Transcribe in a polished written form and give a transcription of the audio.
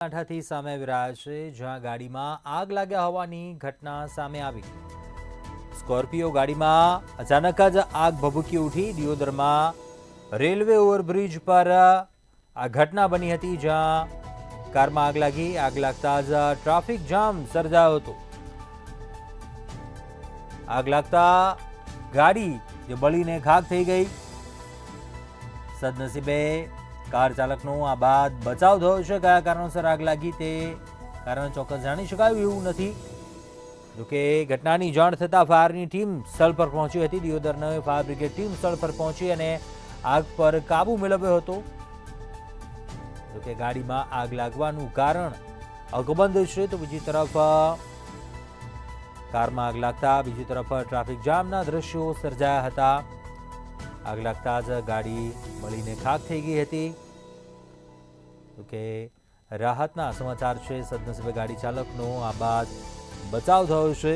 બનાસકાંઠાથી સામે આવી રહ્યા છે, જ્યાં ગાડીમાં આગ લાગ્યા હોવાની ઘટના સામે આવી. સ્કોર્પિયો ગાડીમાં અચાનક જ આગ ભભૂકી ઉઠી. દિયોદરમાં રેલવે ઓવરબ્રિજ પર આ ઘટના બની હતી, જ્યાં કારમાં આગ લાગી. આગ લાગતા જ ટ્રાફિક જામ સર્જાયો હતો. આગ લાગતા ગાડી જે બળીને ખાખ થઈ ગઈ. સદનસીબે કાર ચાલકનો આ બાદ બચાવ થયો છે. કયા કારણોસર આગ લાગી તે કારણ ચોક્કસ જાણી શકાયું એવું નથી. જોકે ઘટનાની જાણ થતાં ફાયરની ટીમ સ્થળ પર પહોંચી હતી. દિયોદરની ફાયર બ્રિગેડ ટીમ સ્થળ પર પહોંચી અને આગ પર કાબુ મેળવ્યો હતો. જોકે ગાડીમાં આગ લાગવાનું કારણ અકબંધ છે, તો બીજી તરફ કારમાં આગ લાગતા બીજી તરફ ટ્રાફિક જામના દ્રશ્યો સર્જાયા હતા. આગ લાગતા જ ગાડી બળીને ખાખ થઈ ગઈ હતી. તો કે રાહતના સમાચાર છે. સદનસીબે ગાડી ચાલકનો આ બાદ બચાવ થયો છે.